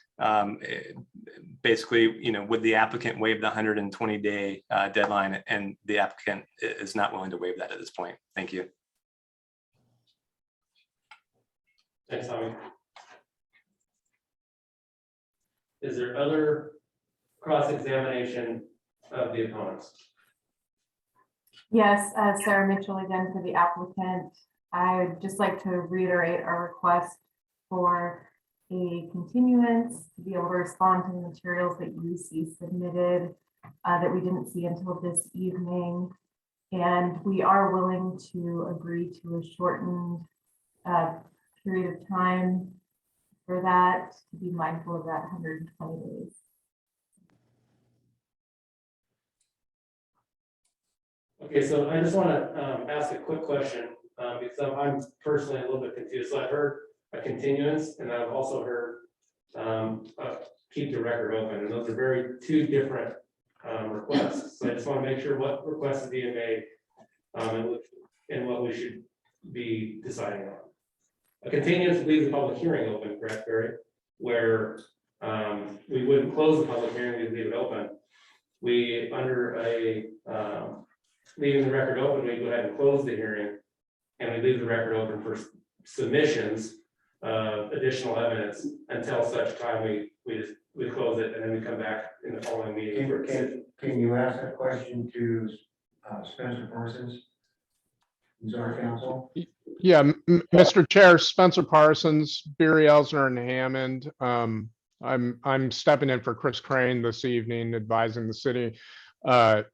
C: basically, would the applicant waive the 120-day deadline? And the applicant is not willing to waive that at this point. Thank you.
A: Thanks, Tommy. Is there other cross-examination of the opponents?
G: Yes, Sarah Mitchell again for the applicant. I would just like to reiterate our request for a continuance to be able to respond to the materials that UC submitted that we didn't see until this evening. And we are willing to agree to a shortened period of time for that, to be mindful of that 120 days.
A: Okay, so I just want to ask a quick question because I'm personally a little bit confused. So I've heard a continuance, and I've also heard keep the record open, and those are two different requests. So I just want to make sure what request is being made and what we should be deciding on. A continuance leaves the public hearing open, correct, Barry? Where we wouldn't close the public hearing, we'd leave it open. We, under a leaving the record open, we go ahead and close the hearing, and we leave the record open for submissions of additional evidence until such time we close it, and then we come back in the following meeting for a decision.
E: Can you ask a question to Spencer Parsons, who's our counsel?
H: Yeah, Mr. Chair, Spencer Parsons, Beery, Elsner, and Hammond. I'm stepping in for Chris Crane this evening, advising the city.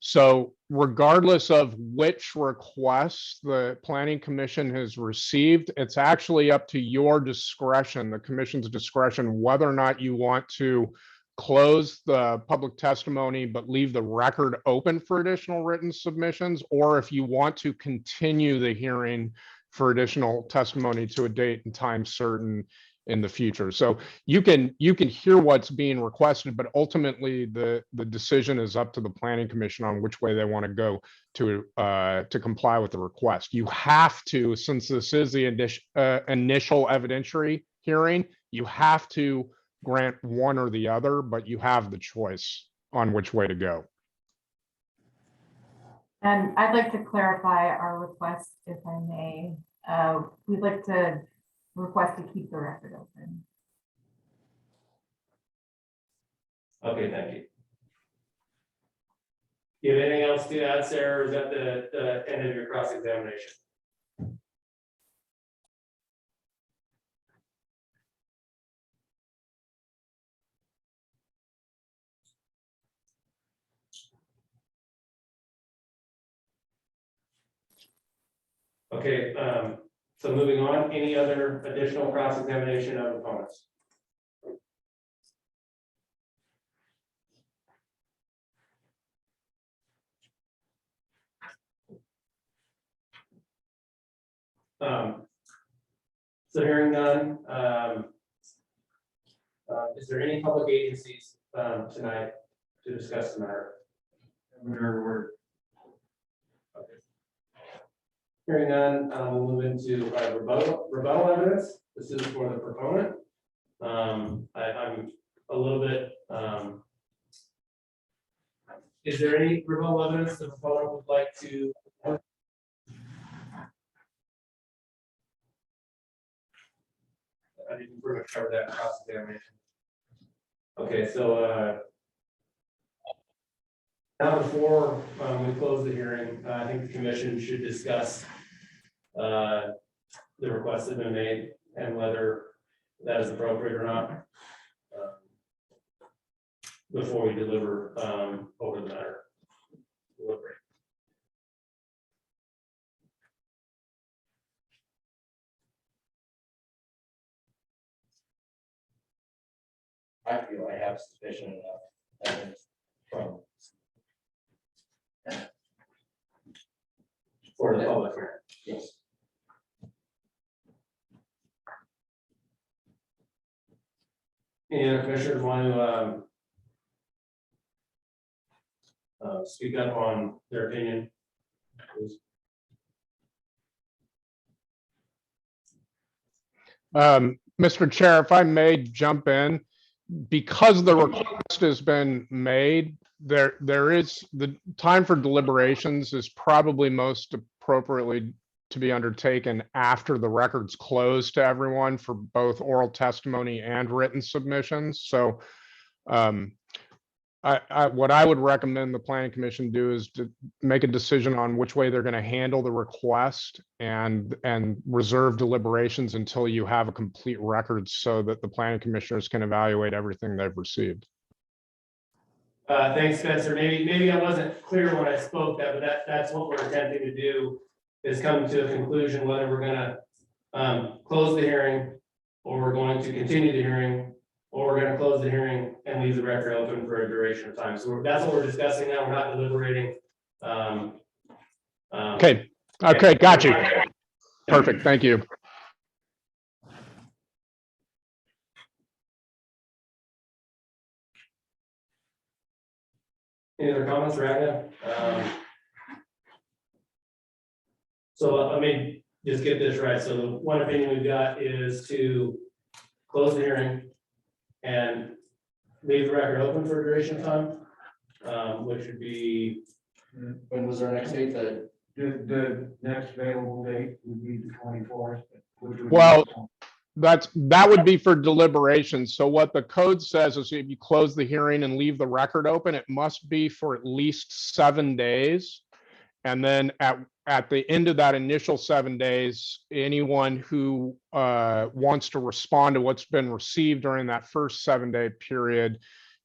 H: So regardless of which requests the Planning Commission has received, it's actually up to your discretion, the commission's discretion, whether or not you want to close the public testimony but leave the record open for additional written submissions, or if you want to continue the hearing for additional testimony to a date and time certain in the future. So you can hear what's being requested, but ultimately the decision is up to the Planning Commission on which way they want to go to comply with the request. You have to, since this is the initial evidentiary hearing, you have to grant one or the other, but you have the choice on which way to go.
G: And I'd like to clarify our request, if I may. We'd like to request to keep the record open.
A: Okay, thank you. You have anything else to add, Sarah, or is that the end of your cross-examination? Okay, so moving on, any other additional cross-examination of opponents? So hearing none, is there any public agencies tonight to discuss the matter? Hearing none, we'll move into rebuttal evidence. This is for the proponent. I'm a little bit. Is there any rebuttal evidence the proponent would like to? I didn't pretty much cover that in cross-examination. Okay, so now before we close the hearing, I think the commission should discuss the requests that have been made and whether that is appropriate or not before we deliver over the matter. Delivery. I feel I have sufficient enough evidence from. For the public hearing, yes. Any other commissioners want to speak up on their opinion? Please.
H: Mr. Chair, if I may jump in, because the request has been made, there is the time for deliberations is probably most appropriately to be undertaken after the record's closed to everyone for both oral testimony and written submissions. So what I would recommend the planning commission do is to make a decision on which way they're going to handle the request and reserve deliberations until you have a complete record so that the planning commissioners can evaluate everything they've received.
A: Thanks, Spencer. Maybe I wasn't clear when I spoke that, but that's what we're attempting to do, is come to a conclusion whether we're gonna close the hearing, or we're going to continue the hearing, or we're gonna close the hearing and leave the record open for a duration of time. So that's what we're discussing now. We're not deliberating.
H: Okay, got you. Perfect, thank you.
A: Any other comments, Ragnar? So let me just get this right. So the one opinion we've got is to close the hearing and leave the record open for a duration of time, which would be, when was our next date?
E: The next available date would be the 24th.
H: Well, that would be for deliberation. So what the code says is if you close the hearing and leave the record open, it must be for at least 7 days. And then at the end of that initial 7 days, anyone who wants to respond to what's been received during that first 7-day period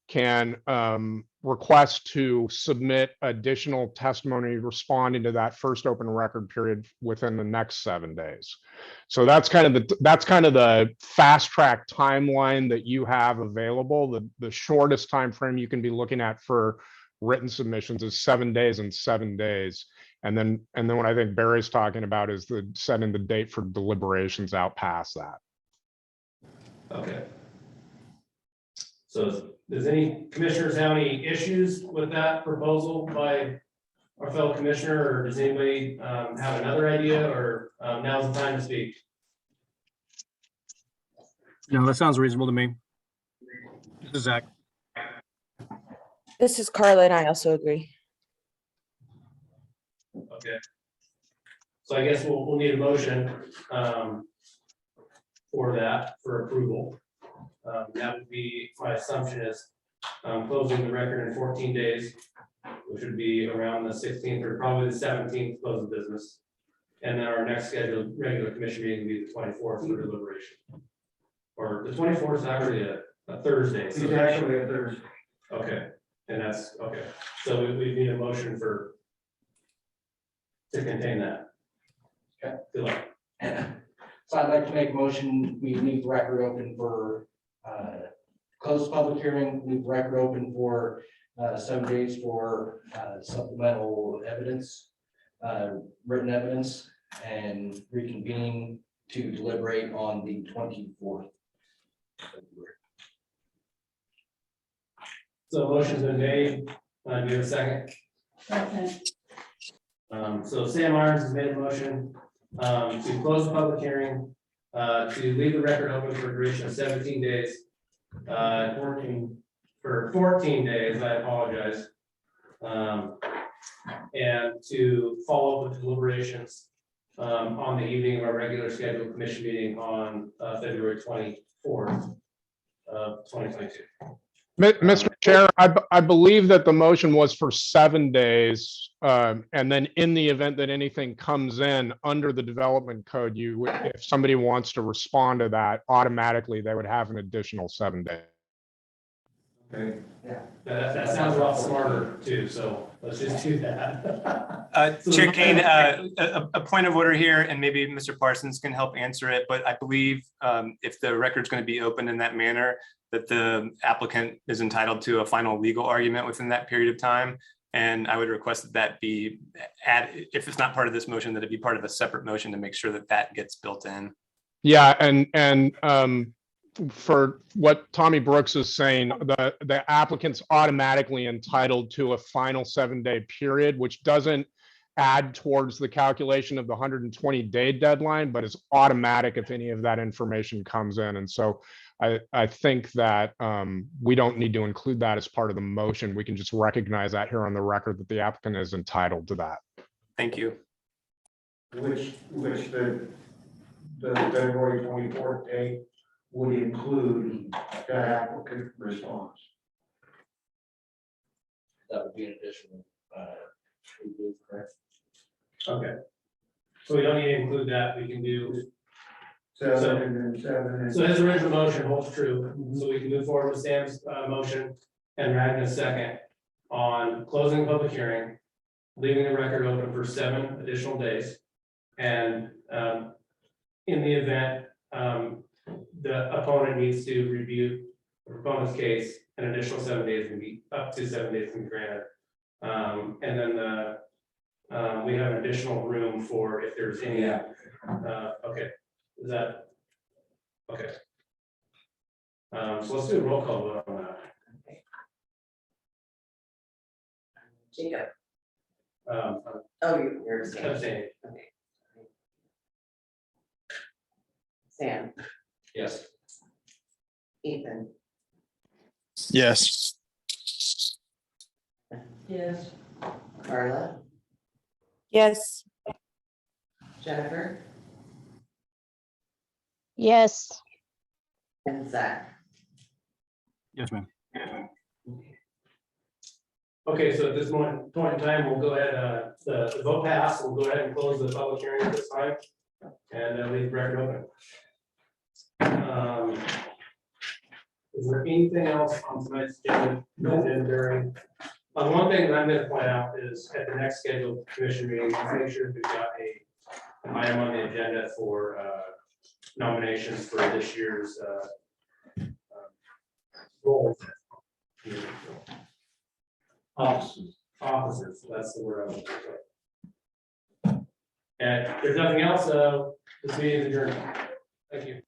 H: can request to submit additional testimony responding to that first open record period within the next 7 days. So that's kind of the fast track timeline that you have available. The shortest time frame you can be looking at for written submissions is 7 days and 7 days. And then what I think Barry's talking about is setting the date for deliberations out past that.
A: okay. So does any commissioners have any issues with that proposal by our fellow commissioner, or does anybody have another idea, or now's the time to speak?
I: No, that sounds reasonable to me. This is Zach.
J: This is Carla, and I also agree.
A: Okay. So I guess we'll need a motion for that, for approval. That would be, my assumption is closing the record in 14 days, which would be around the 16th or probably the 17th close of business. And then our next scheduled regular commission meeting would be the 24th for deliberation. Or the 24th is actually a Thursday. So
E: It's actually a Thursday.
A: okay, and that's, okay. So we need a motion to contain that.
K: Okay.
A: Good luck.
K: So I'd like to make a motion, we leave the record open for closed public hearing, leave the record open for 7 days for supplemental evidence, written evidence, and reconvene to deliberate on the 24th.
A: So motion's been made. Do you have a second?
G: Second.
A: So Sam Irons has made a motion to close the public hearing, to leave the record open for a duration of 17 days. 14 days, I apologize. And to follow up with deliberations on the evening of our regular scheduled commission meeting on February 24th of 2022.
H: Mr. Chair, I believe that the motion was for 7 days. And then in the event that anything comes in under the development code, if somebody wants to respond to that, automatically they would have an additional 7 days.
A: Okay. Yeah. That sounds a lot smarter too, so let's just do that.
C: Chair Kane, a point of order here, and maybe Mr. Parsons can help answer it, but I believe if the record's going to be opened in that manner, that the applicant is entitled to a final legal argument within that period of time. And I would request that that be if it's not part of this motion, that it be part of a separate motion to make sure that that gets built in.
H: Yeah, and for what Tommy Brooks is saying, the applicant's automatically entitled to a final 7-day period, which doesn't add towards the calculation of the 120-day deadline, but is automatic if any of that information comes in. And so I think that we don't need to include that as part of the motion. We can just recognize that here on the record that the applicant is entitled to that.
C: Thank you.
E: Which the February 24th date would include that applicant response.
K: That would be an additional. Correct.
A: Okay. So we don't need to include that. We can do.
E: 7 and then 7 and.
A: So his original motion holds true. So we can move forward with Sam's motion and adding a second on closing the public hearing, leaving the record open for 7 additional days. And in the event the opponent needs to review the proponent's case, an additional 7 days can be up to 7 days can be granted. And then we have an additional room for if there's any. Okay, is that okay? So let's do a roll call vote on that.
B: Jacob.
A: Um,
B: Oh, you're abstaining.
A: abstaining.
B: Okay. Sam,
K: Yes.
B: Ethan,
I: Yes.
B: yes, Carla,
D: Yes.
B: Jennifer,
D: Yes.
B: and Zach.
I: Yes, ma'am.
A: Okay, so at this point in time, we'll go ahead, the vote pass, we'll go ahead and close the public hearing at this time. And leave the record open. Is there anything else on tonight's agenda? During one thing that I'm going to point out is at the next scheduled commission meeting, let's make sure we've got an item on the agenda for nominations for this year's roles. Officers, that's the word I was looking for. And if there's nothing else, this meeting is adjourned. Thank you.